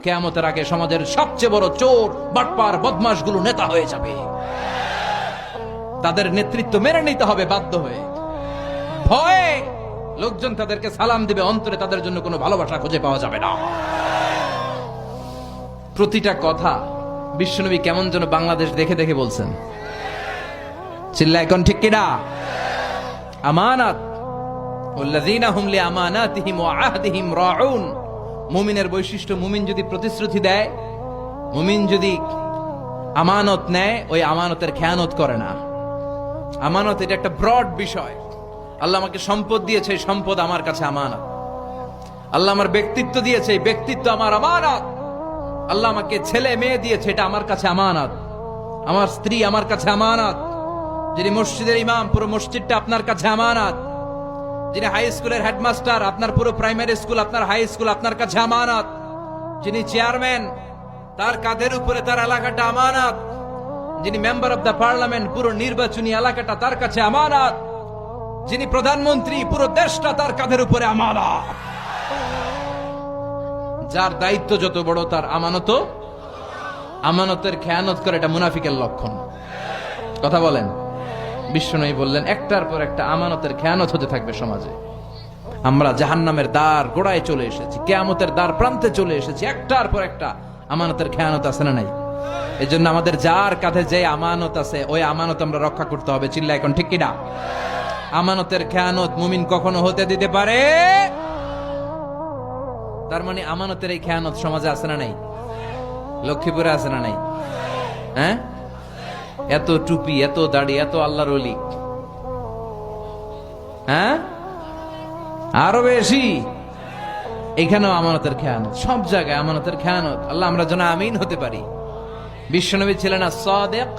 কিয়ামতের আগে সমাজের সবচেয়ে বড় চোর বাটপার বদমাশগুলো নেতা হয়ে যাবে। তাদের নেতৃত্ব মেনে নিতে হবে বাধ্য হয়ে। ভয়ে লোকজন তাদেরকে সালাম দিবে, অন্তরে তাদের জন্য কোনো ভালোবাসা খুঁজে পাওয়া যাবে না। প্রতিটা কথা বিশ্বনবী কেমন যেন বাংলাদেশ দেখে দেখে বলছেন। চিল্লা এখন ঠিক কিনা? আমানাত ওয়াল্লাযীনা হুম লিআমানাতিহিম ওয়া আহদিহিম রাউন। মুমিনের বৈশিষ্ট্য, মুমিন যদি প্রতিশ্রুতি দেয়, মুমিন যদি আমানত নেয়, ওই আমানতের খেয়ানত করে না। আমানত এটা একটা ব্রড বিষয়। আল্লাহ আমাকে সম্পদ দিয়েছে, এই সম্পদ আমার কাছে আমানত। আল্লাহ আমার ব্যক্তিত্ব দিয়েছে, এই ব্যক্তিত্ব আমার আমানত। আল্লাহ আমাকে ছেলে মেয়ে দিয়েছে, এটা আমার কাছে আমানত। আমার স্ত্রী আমার কাছে আমানত। যিনি মসজিদের ইমাম, পুরো মসজিদটা আপনার কাছে আমানত। যিনি হাই স্কুলের হেডমাস্টার, আপনার পুরো প্রাইমারি স্কুল, আপনার হাই স্কুল আপনার কাছে আমানত। যিনি চেয়ারম্যান, তার কাঁধের উপরে তার এলাকাটা আমানত। যিনি মেম্বার অব দ্য পার্লামেন্ট, পুরো নির্বাচনী এলাকাটা তার কাছে আমানত। যিনি প্রধানমন্ত্রী, পুরো দেশটা তার কাঁধের উপরে আমানত। যার দায়িত্ব যত বড়, তার আমানতের খেয়ানত করে, এটা মুনাফিকের লক্ষণ। কথা বলেন। বিশ্বনবী বললেন, একটার পর একটা আমানতের খেয়ানত হতে থাকবে সমাজে। আমরা জাহান্নামের দ্বার গোড়ায় চলে এসেছি, কিয়ামতের দ্বার প্রান্তে চলে এসেছি। একটার পর একটা আমানতের খেয়ানত আছে না নাই? এই জন্য আমাদের যার কাঁধে যে আমানত আছে, ওই আমানত আমরা রক্ষা করতে হবে। চিল্লা এখন ঠিক কিনা? আমানতের খেয়ানত মুমিন কখনো হতে দিতে পারে? তার মানে আমানতের এই খেয়ানত সমাজে আছে না নাই? লক্ষ্মীপুরে আছে না নাই? হ্যাঁ, এত টুপি, এত দাড়ি, এত আল্লাহর ওলি, হ্যাঁ, আরো বেশি। এখানেও আমানতের খেয়ানত, সব জায়গায় আমানতের খেয়ানত। আল্লাহ আমরা যেন আমিন হতে পারি। বিশ্বনবী ছিলেন আস-সাদিক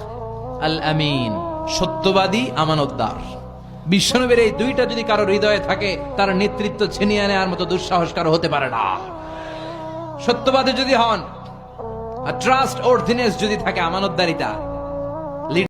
আল আমিন, সত্যবাদী, আমানতদার। বিশ্বনবীর এই দুইটা যদি কারো হৃদয়ে থাকে, তার নেতৃত্ব ছিনিয়ে নেওয়ার মতো দুঃসাহস কারো হতে পারে না। সত্যবাদী যদি হন, আর ট্রাস্ট অর্থিনেস যদি থাকে, আমানতদারিতা,